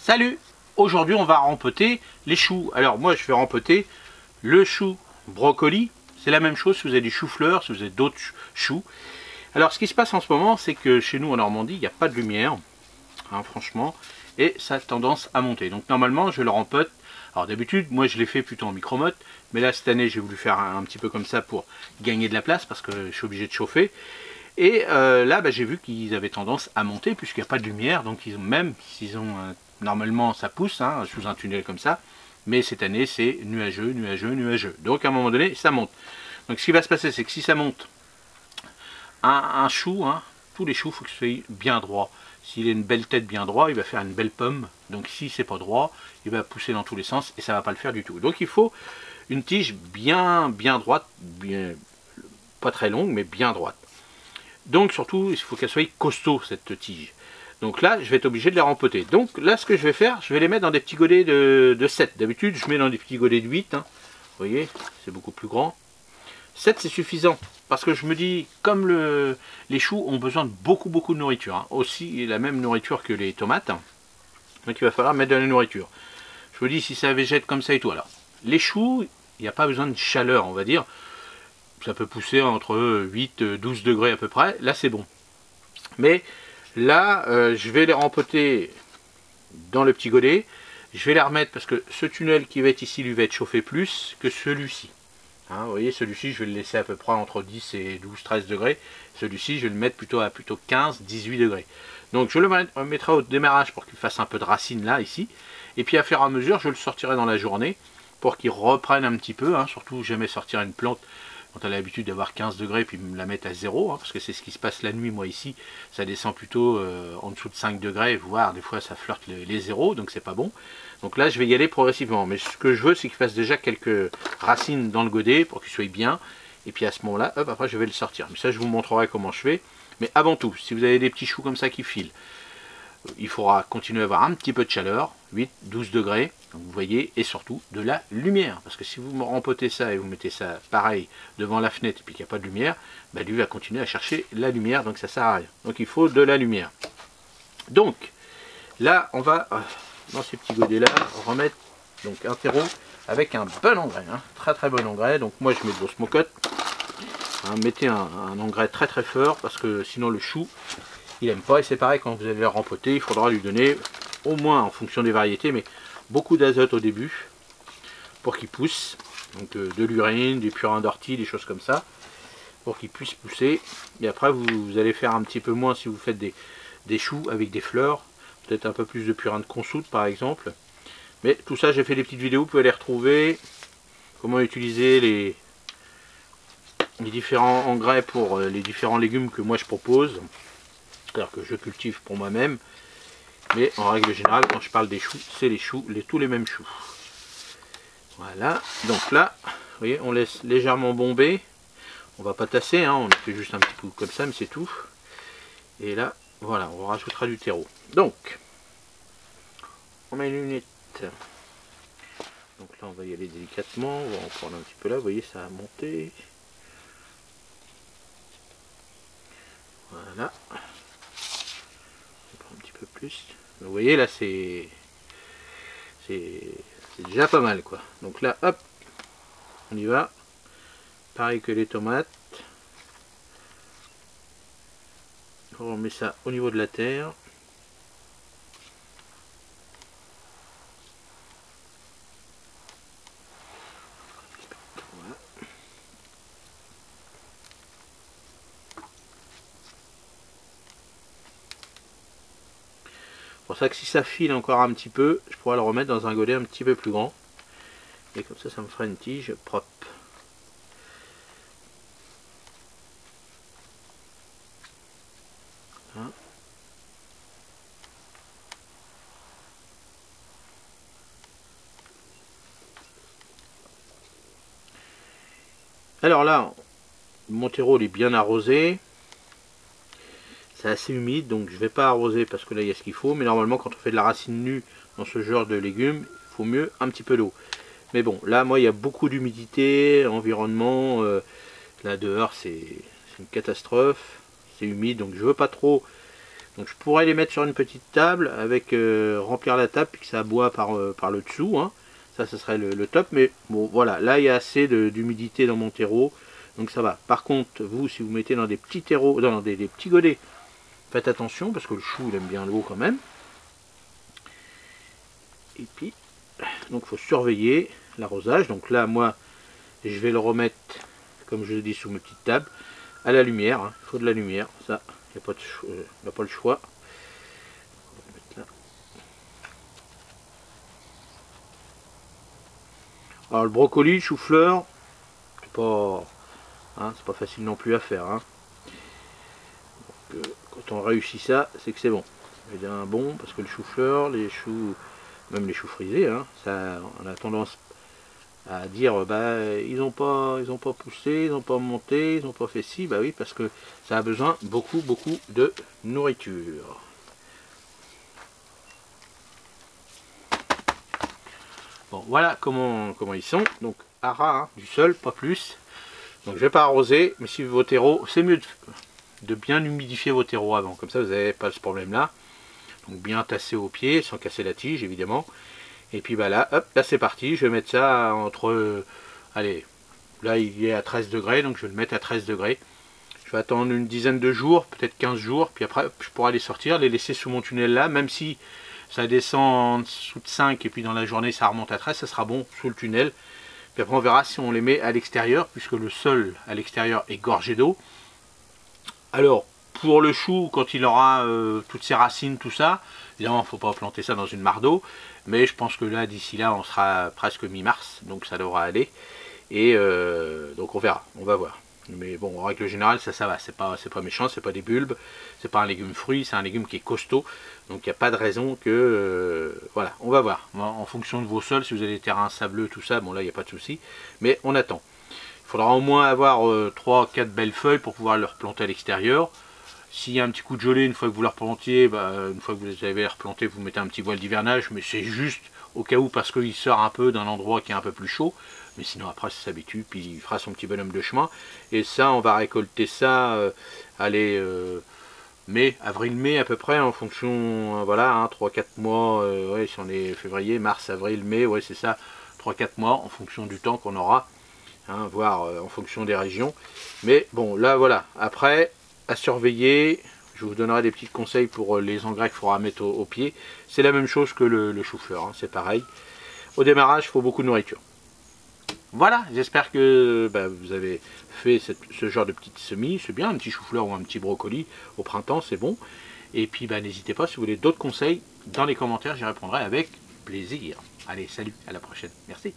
Salut! Aujourd'hui on va rempoter les choux. Alors moi je vais rempoter le chou brocoli. C'est la même chose si vous avez du chou-fleur, si vous avez d'autres choux. Alors ce qui se passe en ce moment, c'est que chez nous en Normandie, il n'y a pas de lumière, hein, franchement, et ça a tendance à monter. Donc normalement je le rempote. Alors d'habitude, moi je l'ai fait plutôt en micro-motte, mais là cette année j'ai voulu faire un petit peu comme ça pour gagner de la place parce que je suis obligé de chauffer. Et là j'ai vu qu'ils avaient tendance à monter puisqu'il n'y a pas de lumière, donc ils ont, même s'ils ont normalement ça pousse hein, sous un tunnel comme ça, mais cette année c'est nuageux, nuageux, nuageux. Donc à un moment donné ça monte. Donc ce qui va se passer, c'est que si ça monte un chou, hein, tous les choux, il faut que ce soit bien droit. S'il a une belle tête bien droit, il va faire une belle pomme. Donc si c'est pas droit, il va pousser dans tous les sens et ça va pas le faire du tout. Donc il faut une tige bien droite, bien, pas très longue mais bien droite. Donc surtout, il faut qu'elle soit costaud cette tige. Donc là, je vais être obligé de les rempoter. Donc là, ce que je vais faire, je vais les mettre dans des petits godets de 7. D'habitude, je mets dans des petits godets de 8. Hein. Vous voyez, c'est beaucoup plus grand. 7, c'est suffisant. Parce que je me dis, comme les choux ont besoin de beaucoup de nourriture. Hein. Aussi la même nourriture que les tomates. Donc il va falloir mettre de la nourriture. Je me dis, si ça végète comme ça et tout. Alors, les choux, il n'y a pas besoin de chaleur, on va dire. Ça peut pousser entre 8 et 12 degrés à peu près. Là, c'est bon. Mais là, je vais les rempoter dans le petit godet. Je vais les remettre parce que ce tunnel qui va être ici, lui va être chauffé plus que celui-ci. Hein, vous voyez, celui-ci, je vais le laisser à peu près entre 10 et 12, 13 degrés. Celui-ci, je vais le mettre plutôt à 15, 18 degrés. Donc, je le mettrai au démarrage pour qu'il fasse un peu de racine là, ici. Et puis, à fur et à mesure, je le sortirai dans la journée pour qu'il reprenne un petit peu. Hein, surtout, jamais sortir une plante quand elle a l'habitude d'avoir 15 degrés, puis me la mettre à 0, hein, parce que c'est ce qui se passe la nuit. Moi, ici, ça descend plutôt en dessous de 5 degrés, voire des fois, ça flirte les 0, donc c'est pas bon. Donc là, je vais y aller progressivement. Mais ce que je veux, c'est qu'il fasse déjà quelques racines dans le godet pour qu'il soit bien. Et puis à ce moment-là, hop, après, je vais le sortir. Mais ça, je vous montrerai comment je fais. Mais avant tout, si vous avez des petits choux comme ça qui filent, il faudra continuer à avoir un petit peu de chaleur, 8, 12 degrés, donc vous voyez, et surtout de la lumière. Parce que si vous rempotez ça et vous mettez ça pareil devant la fenêtre et puis qu'il n'y a pas de lumière, bah, lui va continuer à chercher la lumière, donc ça sert à rien. Donc il faut de la lumière. Donc, là, on va... dans ces petits godets là remettre donc un terreau avec un bon engrais, hein, très bon engrais. Donc moi je mets de l'osmocote, hein, mettez un engrais très fort parce que sinon le chou il aime pas. Et c'est pareil quand vous allez le rempoter, il faudra lui donner au moins en fonction des variétés mais beaucoup d'azote au début pour qu'il pousse, donc de l'urine, des purins d'ortie, des choses comme ça pour qu'il puisse pousser. Et après vous allez faire un petit peu moins si vous faites des choux avec des fleurs, peut-être un peu plus de purin de consoude par exemple. Mais tout ça, j'ai fait des petites vidéos, vous pouvez les retrouver. Comment utiliser les différents engrais pour les différents légumes que moi je propose. Alors que je cultive pour moi-même. Mais en règle générale, quand je parle des choux, c'est les choux, tous les mêmes choux. Voilà. Donc là, vous voyez, on laisse légèrement bomber. On va pas tasser, hein, on fait juste un petit coup comme ça, mais c'est tout. Et là, voilà, on rajoutera du terreau. Donc, on met une lunette. Donc là, on va y aller délicatement. On va en prendre un petit peu là. Vous voyez, ça a monté. Voilà. On prend un petit peu plus. Vous voyez, là, c'est déjà pas mal, quoi. Donc là, hop, on y va. Pareil que les tomates. On met ça au niveau de la terre. C'est pour ça que si ça file encore un petit peu, je pourrais le remettre dans un godet un petit peu plus grand. Et comme ça, ça me fera une tige propre. Hein. Alors là, mon terreau il est bien arrosé. C'est assez humide, donc je ne vais pas arroser parce que là il y a ce qu'il faut. Mais normalement, quand on fait de la racine nue dans ce genre de légumes, il faut mieux un petit peu d'eau. Mais bon, là, moi, il y a beaucoup d'humidité, environnement. Là dehors, c'est une catastrophe. C'est humide, donc je veux pas trop Donc je pourrais les mettre sur une petite table avec remplir la table puis que ça boit par le dessous, hein. Ça serait le top, mais bon voilà, là il y a assez d'humidité dans mon terreau, donc ça va. Par contre, vous, si vous mettez dans des petits terreaux, dans des petits godets, faites attention parce que le chou il aime bien l'eau quand même. Et puis, donc il faut surveiller l'arrosage. Donc là, moi, je vais le remettre, comme je l'ai dit, sous mes petites tables, à la lumière. Hein. Il faut de la lumière, ça, il n'y a pas le choix. On va mettre là. Alors le brocoli, le chou-fleur, c'est pas facile non plus à faire. Hein. Donc, quand on réussit ça, c'est que c'est bon. Je vais dire un bon, parce que le chou-fleur, les choux, même les choux frisés, hein, ça, on a tendance à dire bah ils n'ont pas poussé, ils n'ont pas monté, ils n'ont pas fait ci, bah oui, parce que ça a besoin beaucoup de nourriture. Bon, voilà comment ils sont. Donc à ras, hein, du sol, pas plus. Donc je vais pas arroser, mais si vos terreaux, c'est mieux de bien humidifier vos terreaux avant, comme ça vous n'avez pas ce problème là. Donc bien tasser au pied, sans casser la tige évidemment. Et puis bah là, hop, là c'est parti, je vais mettre ça entre, allez, là il est à 13 degrés, donc je vais le mettre à 13 degrés. Je vais attendre une dizaine de jours, peut-être 15 jours, puis après je pourrai les sortir, les laisser sous mon tunnel là, même si ça descend en dessous de 5 et puis dans la journée ça remonte à 13, ça sera bon sous le tunnel. Puis après on verra si on les met à l'extérieur, puisque le sol à l'extérieur est gorgé d'eau. Alors, pour le chou, quand il aura toutes ses racines, tout ça, évidemment il ne faut pas planter ça dans une mare d'eau, mais je pense que là, d'ici là, on sera presque mi-mars, donc ça devra aller. Et donc on verra, on va voir. Mais bon, en règle générale, ça va, c'est pas méchant, c'est pas des bulbes, c'est pas un légume fruit, c'est un légume qui est costaud, donc il n'y a pas de raison que... voilà, on va voir. En fonction de vos sols, si vous avez des terrains sableux, tout ça, bon là, il n'y a pas de souci, mais on attend. Il faudra au moins avoir 3-4 belles feuilles pour pouvoir le replanter à l'extérieur. S'il y a un petit coup de gelée, une fois que vous le replantiez, bah, une fois que vous avez replanté, vous mettez un petit voile d'hivernage, mais c'est juste au cas où, parce qu'il sort un peu d'un endroit qui est un peu plus chaud. Mais sinon après ça s'habitue, puis il fera son petit bonhomme de chemin. Et ça, on va récolter ça, allez, avril-mai à peu près, en fonction, voilà, hein, 3-4 mois, ouais, si on est février, mars, avril, mai, ouais c'est ça, 3-4 mois, en fonction du temps qu'on aura, hein, voire en fonction des régions. Mais bon, là voilà, après, à surveiller, je vous donnerai des petits conseils pour les engrais qu'il faudra mettre au pied. C'est la même chose que le chou-fleur, hein, c'est pareil. Au démarrage, il faut beaucoup de nourriture. Voilà, j'espère que vous avez fait ce genre de petites semis. C'est bien, un petit chou-fleur ou un petit brocoli au printemps, c'est bon. Et puis n'hésitez pas, si vous voulez d'autres conseils, dans les commentaires, j'y répondrai avec plaisir. Allez, salut, à la prochaine. Merci.